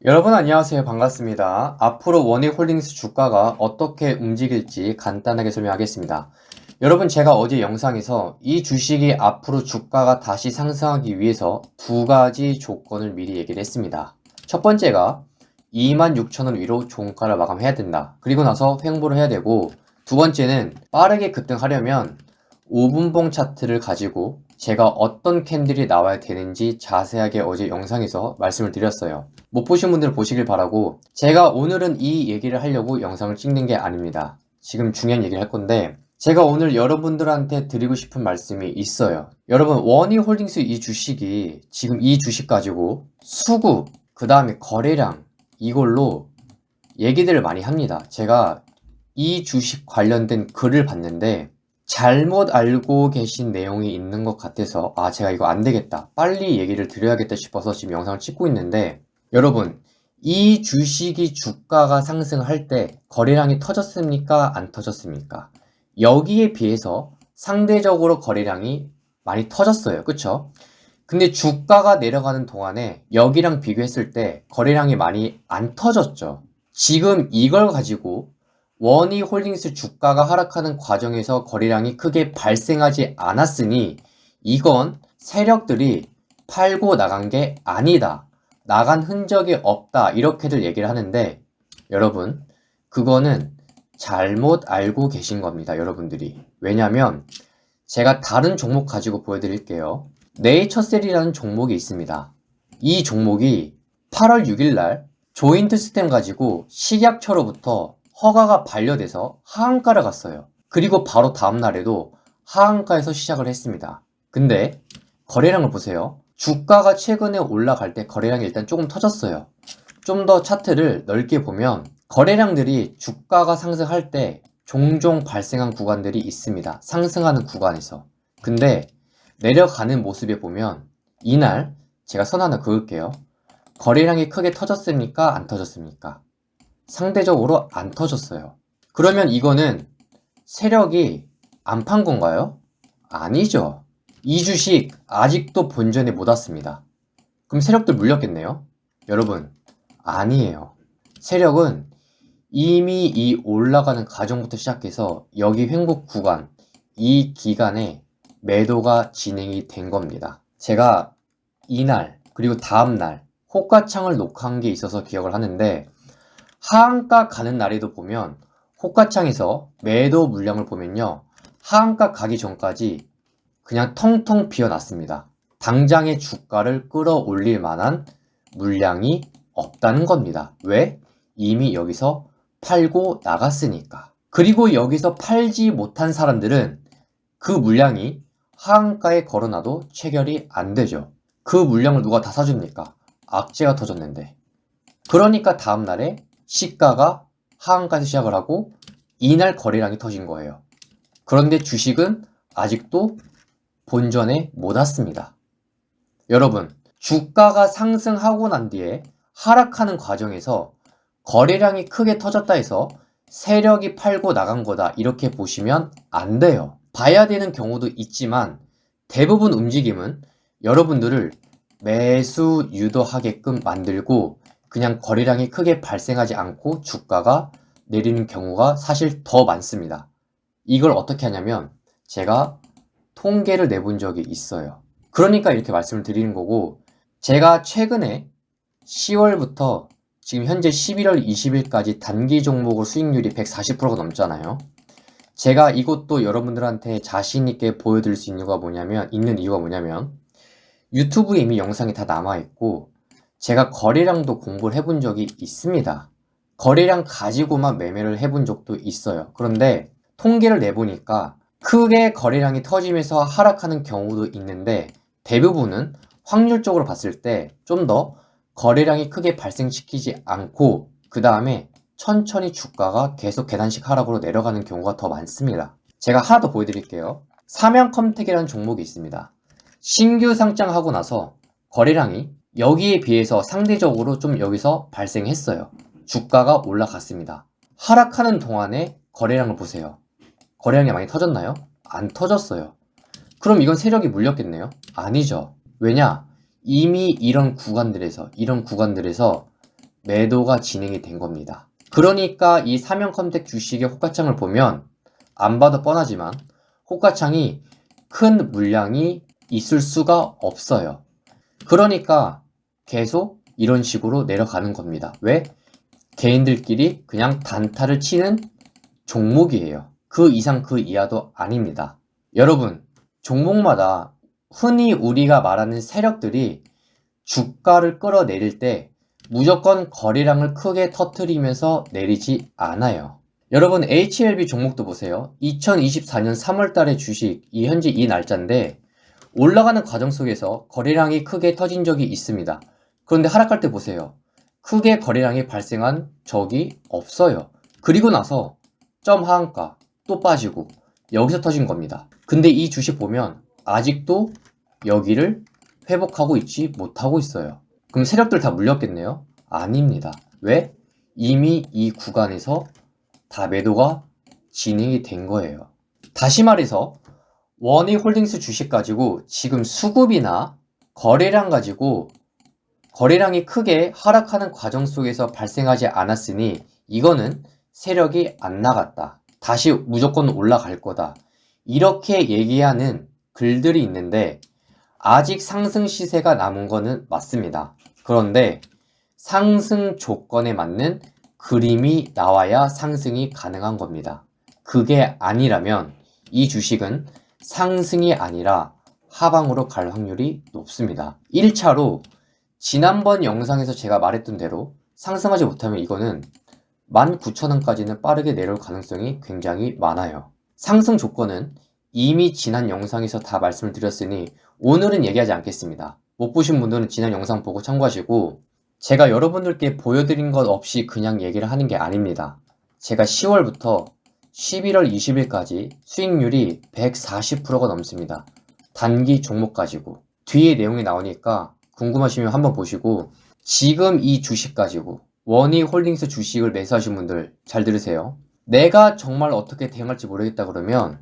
여러분 안녕하세요. 반갑습니다. 앞으로 원익홀딩스 주가가 어떻게 움직일지 간단하게 설명하겠습니다. 여러분 제가 어제 영상에서 이 주식이 앞으로 주가가 다시 상승하기 위해서 두 가지 조건을 미리 얘기를 했습니다. 첫 번째가 26,000원 위로 종가를 마감해야 된다. 그리고 나서 횡보를 해야 되고, 두 번째는 빠르게 급등하려면 5분봉 차트를 가지고 제가 어떤 캔들이 나와야 되는지 자세하게 어제 영상에서 말씀을 드렸어요. 못 보신 분들 보시길 바라고, 제가 오늘은 이 얘기를 하려고 영상을 찍는 게 아닙니다. 지금 중요한 얘기를 할 건데, 제가 오늘 여러분들한테 드리고 싶은 말씀이 있어요. 여러분, 원희홀딩스 이 주식이 지금 이 주식 가지고 수급, 그 다음에 거래량, 이걸로 얘기들을 많이 합니다. 제가 이 주식 관련된 글을 봤는데 잘못 알고 계신 내용이 있는 것 같아서 제가 이거 안 되겠다, 빨리 얘기를 드려야겠다 싶어서 지금 영상을 찍고 있는데, 여러분, 이 주식이 주가가 상승할 때 거래량이 터졌습니까? 안 터졌습니까? 여기에 비해서 상대적으로 거래량이 많이 터졌어요. 그쵸? 근데 주가가 내려가는 동안에 여기랑 비교했을 때 거래량이 많이 안 터졌죠. 지금 이걸 가지고 원희홀딩스 주가가 하락하는 과정에서 거래량이 크게 발생하지 않았으니 이건 세력들이 팔고 나간 게 아니다, 나간 흔적이 없다, 이렇게들 얘기를 하는데, 여러분, 그거는 잘못 알고 계신 겁니다. 여러분들이. 왜냐면 제가 다른 종목 가지고 보여드릴게요. 네이처셀이라는 종목이 있습니다. 이 종목이 8월 6일날 조인트 스템 가지고 식약처로부터 허가가 반려돼서 하한가를 갔어요. 그리고 바로 다음날에도 하한가에서 시작을 했습니다. 근데 거래량을 보세요. 주가가 최근에 올라갈 때 거래량이 일단 조금 터졌어요. 좀 더 차트를 넓게 보면 거래량들이 주가가 상승할 때 종종 발생한 구간들이 있습니다. 상승하는 구간에서. 근데 내려가는 모습에 보면 이날 제가 선 하나 그을게요. 거래량이 크게 터졌습니까? 안 터졌습니까? 상대적으로 안 터졌어요. 그러면 이거는 세력이 안 판 건가요? 아니죠. 이 주식 아직도 본전에 못 왔습니다. 그럼 세력들 물렸겠네요? 여러분, 아니에요. 세력은 이미 이 올라가는 과정부터 시작해서 여기 횡보 구간, 이 기간에 매도가 진행이 된 겁니다. 제가 이날 그리고 다음날 호가창을 녹화한 게 있어서 기억을 하는데, 하한가 가는 날에도 보면 호가창에서 매도 물량을 보면요, 하한가 가기 전까지 그냥 텅텅 비어났습니다. 당장의 주가를 끌어올릴 만한 물량이 없다는 겁니다. 왜? 이미 여기서 팔고 나갔으니까. 그리고 여기서 팔지 못한 사람들은 그 물량이 하한가에 걸어놔도 체결이 안 되죠. 그 물량을 누가 다 사줍니까? 악재가 터졌는데. 그러니까 다음날에 시가가 하한가에서 시작을 하고 이날 거래량이 터진 거예요. 그런데 주식은 아직도 본전에 못 왔습니다. 여러분, 주가가 상승하고 난 뒤에 하락하는 과정에서 거래량이 크게 터졌다 해서 세력이 팔고 나간 거다, 이렇게 보시면 안 돼요. 봐야 되는 경우도 있지만 대부분 움직임은 여러분들을 매수 유도하게끔 만들고 그냥 거래량이 크게 발생하지 않고 주가가 내리는 경우가 사실 더 많습니다. 이걸 어떻게 하냐면 제가 통계를 내본 적이 있어요. 그러니까 이렇게 말씀을 드리는 거고, 제가 최근에 10월부터 지금 현재 11월 20일까지 단기 종목으로 수익률이 140%가 넘잖아요. 제가 이것도 여러분들한테 자신있게 보여드릴 수 있는 이유가 뭐냐면 유튜브에 이미 영상이 다 남아있고 제가 거래량도 공부를 해본 적이 있습니다. 거래량 가지고만 매매를 해본 적도 있어요. 그런데 통계를 내보니까 크게 거래량이 터지면서 하락하는 경우도 있는데 대부분은 확률적으로 봤을 때 좀 더 거래량이 크게 발생시키지 않고 그 다음에 천천히 주가가 계속 계단식 하락으로 내려가는 경우가 더 많습니다. 제가 하나 더 보여드릴게요. 삼양컴텍이라는 종목이 있습니다. 신규 상장하고 나서 거래량이 여기에 비해서 상대적으로 좀 여기서 발생했어요. 주가가 올라갔습니다. 하락하는 동안에 거래량을 보세요. 거래량이 많이 터졌나요? 안 터졌어요. 그럼 이건 세력이 물렸겠네요? 아니죠. 왜냐? 이미 이런 구간들에서 매도가 진행이 된 겁니다. 그러니까 이 삼형컴택 주식의 호가창을 보면 안 봐도 뻔하지만 호가창이 큰 물량이 있을 수가 없어요. 그러니까 계속 이런 식으로 내려가는 겁니다. 왜? 개인들끼리 그냥 단타를 치는 종목이에요. 그 이상 그 이하도 아닙니다. 여러분, 종목마다 흔히 우리가 말하는 세력들이 주가를 끌어내릴 때 무조건 거래량을 크게 터뜨리면서 내리지 않아요. 여러분, HLB 종목도 보세요. 2024년 3월 달에 주식, 현재 이 날짜인데 올라가는 과정 속에서 거래량이 크게 터진 적이 있습니다. 그런데 하락할 때 보세요. 크게 거래량이 발생한 적이 없어요. 그리고 나서 점 하한가 또 빠지고 여기서 터진 겁니다. 근데 이 주식 보면 아직도 여기를 회복하고 있지 못하고 있어요. 그럼 세력들 다 물렸겠네요? 아닙니다. 왜? 이미 이 구간에서 다 매도가 진행이 된 거예요. 다시 말해서 원희홀딩스 주식 가지고 지금 수급이나 거래량 가지고 거래량이 크게 하락하는 과정 속에서 발생하지 않았으니 이거는 세력이 안 나갔다. 다시 무조건 올라갈 거다. 이렇게 얘기하는 글들이 있는데 아직 상승 시세가 남은 거는 맞습니다. 그런데 상승 조건에 맞는 그림이 나와야 상승이 가능한 겁니다. 그게 아니라면 이 주식은 상승이 아니라 하방으로 갈 확률이 높습니다. 1차로 지난번 영상에서 제가 말했던 대로 상승하지 못하면 이거는 19,000원까지는 빠르게 내려올 가능성이 굉장히 많아요. 상승 조건은 이미 지난 영상에서 다 말씀을 드렸으니 오늘은 얘기하지 않겠습니다. 못 보신 분들은 지난 영상 보고 참고하시고 제가 여러분들께 보여드린 것 없이 그냥 얘기를 하는 게 아닙니다. 제가 10월부터 11월 20일까지 수익률이 140%가 넘습니다. 단기 종목 가지고 뒤에 내용이 나오니까 궁금하시면 한번 보시고 지금 이 주식 가지고 원희홀딩스 주식을 매수하신 분들 잘 들으세요. 내가 정말 어떻게 대응할지 모르겠다 그러면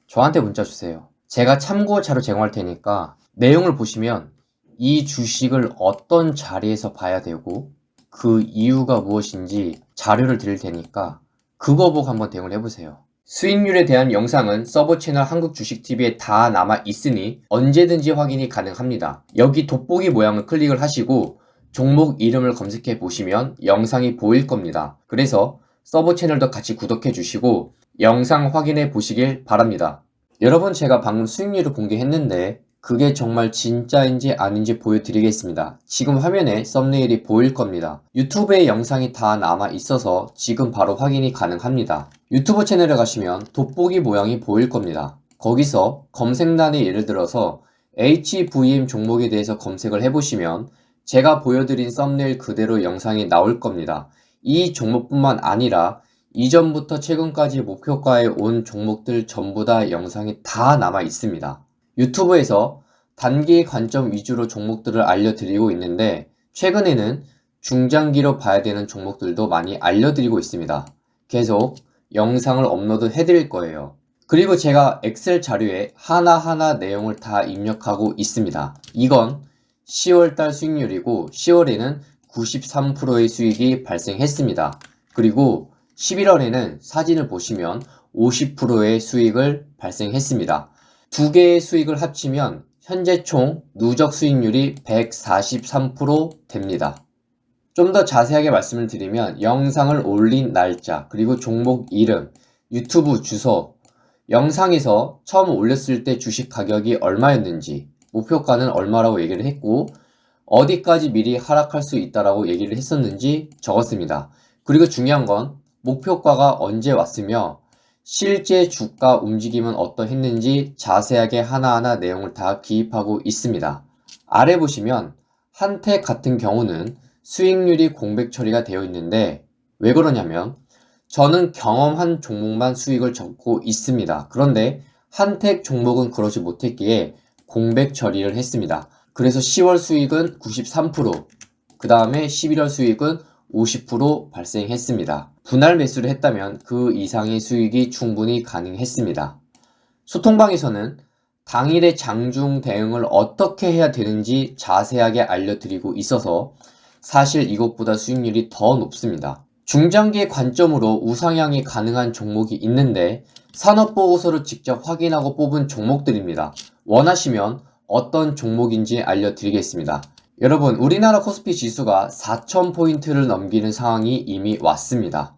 저한테 문자 주세요. 제가 참고 자료 제공할 테니까 내용을 보시면 이 주식을 어떤 자리에서 봐야 되고 그 이유가 무엇인지 자료를 드릴 테니까 그거 보고 한번 대응을 해보세요. 수익률에 대한 영상은 서버 채널 한국주식TV에 다 남아 있으니 언제든지 확인이 가능합니다. 여기 돋보기 모양을 클릭을 하시고 종목 이름을 검색해 보시면 영상이 보일 겁니다. 그래서 서버 채널도 같이 구독해 주시고 영상 확인해 보시길 바랍니다. 여러분, 제가 방금 수익률을 공개했는데 그게 정말 진짜인지 아닌지 보여드리겠습니다. 지금 화면에 썸네일이 보일 겁니다. 유튜브에 영상이 다 남아 있어서 지금 바로 확인이 가능합니다. 유튜브 채널에 가시면 돋보기 모양이 보일 겁니다. 거기서 검색란에 예를 들어서 HVM 종목에 대해서 검색을 해보시면 제가 보여드린 썸네일 그대로 영상이 나올 겁니다. 이 종목뿐만 아니라 이전부터 최근까지 목표가에 온 종목들 전부 다 영상이 다 남아 있습니다. 유튜브에서 단기 관점 위주로 종목들을 알려드리고 있는데 최근에는 중장기로 봐야 되는 종목들도 많이 알려드리고 있습니다. 계속 영상을 업로드 해드릴 거예요. 그리고 제가 엑셀 자료에 하나하나 내용을 다 입력하고 있습니다. 이건 10월달 수익률이고 10월에는 93%의 수익이 발생했습니다. 그리고 11월에는 사진을 보시면 50%의 수익을 발생했습니다. 두 개의 수익을 합치면 현재 총 누적 수익률이 143% 됩니다. 좀 더 자세하게 말씀을 드리면 영상을 올린 날짜, 그리고 종목 이름, 유튜브 주소, 영상에서 처음 올렸을 때 주식 가격이 얼마였는지, 목표가는 얼마라고 얘기를 했고 어디까지 미리 하락할 수 있다라고 얘기를 했었는지 적었습니다. 그리고 중요한 건 목표가가 언제 왔으며 실제 주가 움직임은 어떠했는지 자세하게 하나하나 내용을 다 기입하고 있습니다. 아래 보시면 한택 같은 경우는 수익률이 공백 처리가 되어 있는데 왜 그러냐면 저는 경험한 종목만 수익을 적고 있습니다. 그런데 한택 종목은 그러지 못했기에 공백 처리를 했습니다. 그래서 10월 수익은 93%, 그 다음에 11월 수익은 50% 발생했습니다. 분할 매수를 했다면 그 이상의 수익이 충분히 가능했습니다. 소통방에서는 당일의 장중 대응을 어떻게 해야 되는지 자세하게 알려드리고 있어서 사실 이것보다 수익률이 더 높습니다. 중장기 관점으로 우상향이 가능한 종목이 있는데 산업보고서를 직접 확인하고 뽑은 종목들입니다. 원하시면 어떤 종목인지 알려드리겠습니다. 여러분, 우리나라 코스피 지수가 4,000포인트를 넘기는 상황이 이미 왔습니다.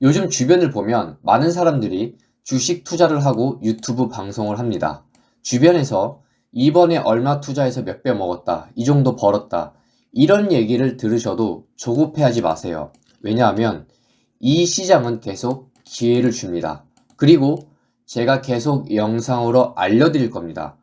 요즘 주변을 보면 많은 사람들이 주식 투자를 하고 유튜브 방송을 합니다. 주변에서 이번에 얼마 투자해서 몇 배 먹었다, 이 정도 벌었다, 이런 얘기를 들으셔도 조급해하지 마세요. 왜냐하면 이 시장은 계속 기회를 줍니다. 그리고 제가 계속 영상으로 알려드릴 겁니다.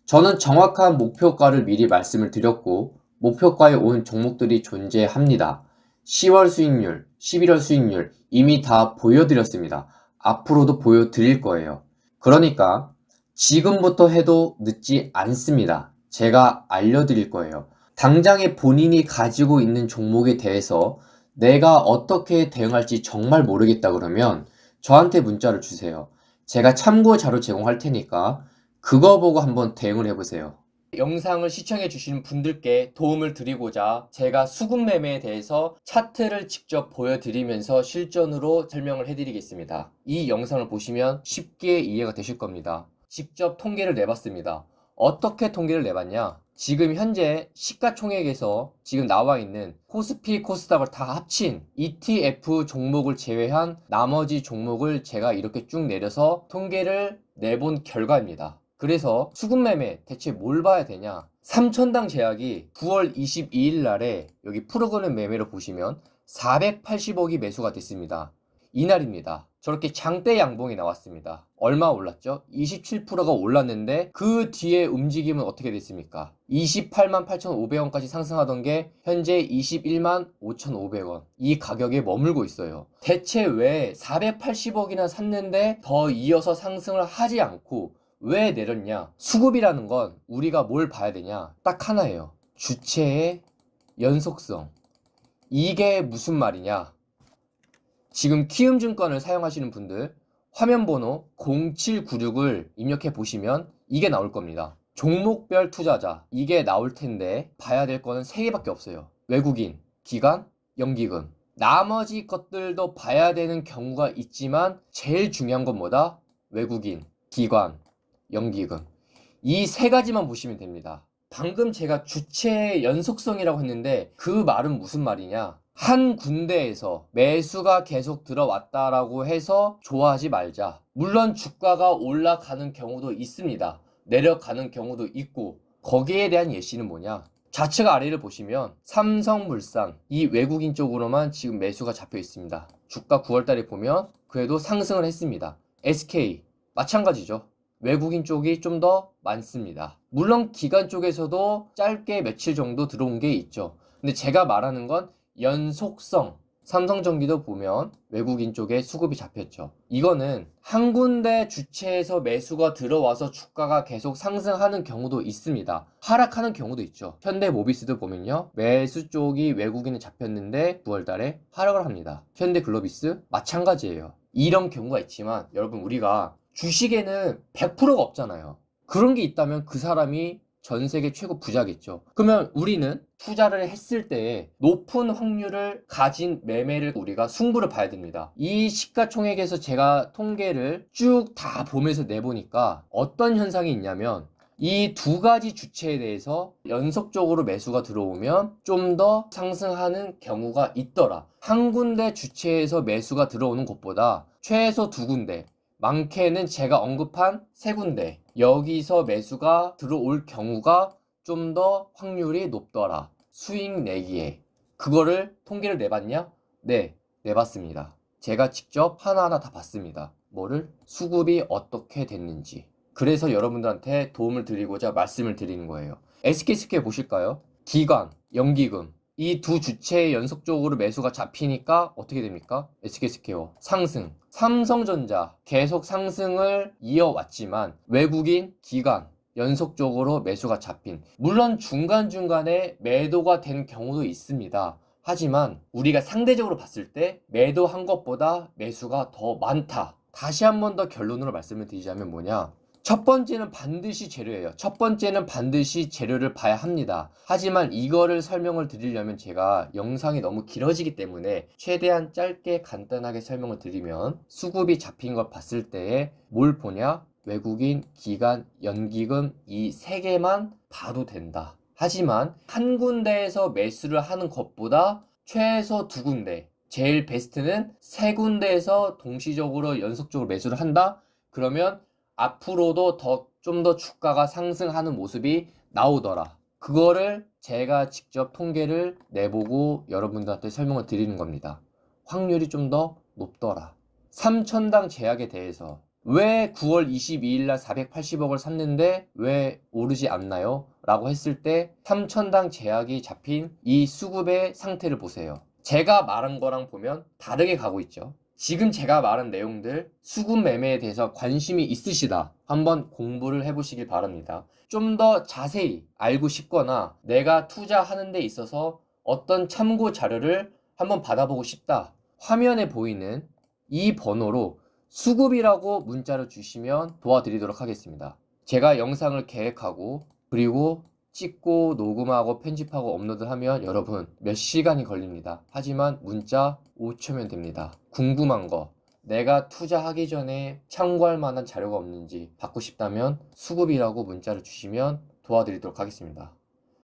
저는 정확한 목표가를 미리 말씀을 드렸고 목표가에 온 종목들이 존재합니다. 10월 수익률, 11월 수익률 이미 다 보여드렸습니다. 앞으로도 보여드릴 거예요. 그러니까 지금부터 해도 늦지 않습니다. 제가 알려드릴 거예요. 당장에 본인이 가지고 있는 종목에 대해서 내가 어떻게 대응할지 정말 모르겠다 그러면 저한테 문자를 주세요. 제가 참고 자료 제공할 테니까 그거 보고 한번 대응을 해보세요. 영상을 시청해 주시는 분들께 도움을 드리고자 제가 수급 매매에 대해서 차트를 직접 보여드리면서 실전으로 설명을 해드리겠습니다. 이 영상을 보시면 쉽게 이해가 되실 겁니다. 직접 통계를 내봤습니다. 어떻게 통계를 내봤냐? 지금 현재 시가총액에서 지금 나와 있는 코스피, 코스닥을 다 합친 ETF 종목을 제외한 나머지 종목을 제가 이렇게 쭉 내려서 통계를 내본 결과입니다. 그래서 수급 매매 대체 뭘 봐야 되냐? 3천당 제약이 9월 22일 날에 여기 프로그램 매매로 보시면 480억이 매수가 됐습니다. 이날입니다. 저렇게 장대 양봉이 나왔습니다. 얼마 올랐죠? 27%가 올랐는데 그 뒤에 움직임은 어떻게 됐습니까? 28만 8,500원까지 상승하던 게 현재 21만 5,500원. 이 가격에 머물고 있어요. 대체 왜 480억이나 샀는데 더 이어서 상승을 하지 않고 왜 내렸냐? 수급이라는 건 우리가 뭘 봐야 되냐? 딱 하나예요. 주체의 연속성. 이게 무슨 말이냐? 지금 키움증권을 사용하시는 분들 화면 번호 0796을 입력해 보시면 이게 나올 겁니다. 종목별 투자자 이게 나올 텐데 봐야 될 거는 3개밖에 없어요. 외국인, 기관, 연기금. 나머지 것들도 봐야 되는 경우가 있지만 제일 중요한 건 뭐다? 외국인, 기관, 연기금. 이 3가지만 보시면 됩니다. 방금 제가 주체의 연속성이라고 했는데 그 말은 무슨 말이냐? 한 군데에서 매수가 계속 들어왔다라고 해서 좋아하지 말자. 물론 주가가 올라가는 경우도 있습니다. 내려가는 경우도 있고 거기에 대한 예시는 뭐냐? 좌측 아래를 보시면 삼성물산 이 외국인 쪽으로만 지금 매수가 잡혀 있습니다. 주가 9월달에 보면 그래도 상승을 했습니다. SK 마찬가지죠. 외국인 쪽이 좀 더 많습니다. 물론 기관 쪽에서도 짧게 며칠 정도 들어온 게 있죠. 근데 제가 말하는 건 연속성. 삼성전기도 보면 외국인 쪽에 수급이 잡혔죠. 이거는 한 군데 주체에서 매수가 들어와서 주가가 계속 상승하는 경우도 있습니다. 하락하는 경우도 있죠. 현대모비스도 보면요. 매수 쪽이 외국인에 잡혔는데 9월달에 하락을 합니다. 현대글로비스 마찬가지예요. 이런 경우가 있지만 여러분 우리가 주식에는 100%가 없잖아요. 그런 게 있다면 그 사람이 전 세계 최고 부자겠죠. 그러면 우리는 투자를 했을 때 높은 확률을 가진 매매를 우리가 승부를 봐야 됩니다. 이 시가총액에서 제가 통계를 쭉 다 보면서 내보니까 어떤 현상이 있냐면 이 2가지 주체에 대해서 연속적으로 매수가 들어오면 좀 더 상승하는 경우가 있더라. 한 군데 주체에서 매수가 들어오는 것보다 최소 2군데 많게는 제가 언급한 3군데 여기서 매수가 들어올 경우가 좀 더 확률이 높더라. 수익 내기에. 그거를 통계를 내봤냐? 네, 내봤습니다. 제가 직접 하나하나 다 봤습니다. 뭐를? 수급이 어떻게 됐는지. 그래서 여러분들한테 도움을 드리고자 말씀을 드리는 거예요. SK스퀘어 보실까요? 기관, 연기금 이 두 주체에 연속적으로 매수가 잡히니까 어떻게 됩니까? SK스퀘어 상승. 삼성전자 계속 상승을 이어왔지만 외국인, 기관 연속적으로 매수가 잡힌. 물론 중간중간에 매도가 된 경우도 있습니다. 하지만 우리가 상대적으로 봤을 때 매도한 것보다 매수가 더 많다. 다시 한 번 더 결론으로 말씀을 드리자면 뭐냐? 첫 번째는 반드시 재료예요. 첫 번째는 반드시 재료를 봐야 합니다. 하지만 이거를 설명을 드리려면 제가 영상이 너무 길어지기 때문에 최대한 짧게 간단하게 설명을 드리면, 수급이 잡힌 걸 봤을 때에 뭘 보냐? 외국인, 기관, 연기금 이 세 개만 봐도 된다. 하지만 한 군데에서 매수를 하는 것보다 최소 두 군데, 제일 베스트는 세 군데에서 동시적으로 연속적으로 매수를 한다? 그러면 앞으로도 좀 더 주가가 상승하는 모습이 나오더라. 그거를 제가 직접 통계를 내보고 여러분들한테 설명을 드리는 겁니다. 확률이 좀 더 높더라. 3천당 제약에 대해서 왜 9월 22일 날 480억을 샀는데 왜 오르지 않나요? 라고 했을 때 3천당 제약이 잡힌 이 수급의 상태를 보세요. 제가 말한 거랑 보면 다르게 가고 있죠. 지금 제가 말한 내용들, 수급 매매에 대해서 관심이 있으시다. 한번 공부를 해보시길 바랍니다. 좀 더 자세히 알고 싶거나 내가 투자하는 데 있어서 어떤 참고 자료를 한번 받아보고 싶다. 화면에 보이는 이 번호로 수급이라고 문자를 주시면 도와드리도록 하겠습니다. 제가 영상을 계획하고 그리고 찍고 녹음하고 편집하고 업로드하면 여러분 몇 시간이 걸립니다. 하지만 문자 5초면 됩니다. 궁금한 거, 내가 투자하기 전에 참고할 만한 자료가 없는지 받고 싶다면 수급이라고 문자를 주시면 도와드리도록 하겠습니다.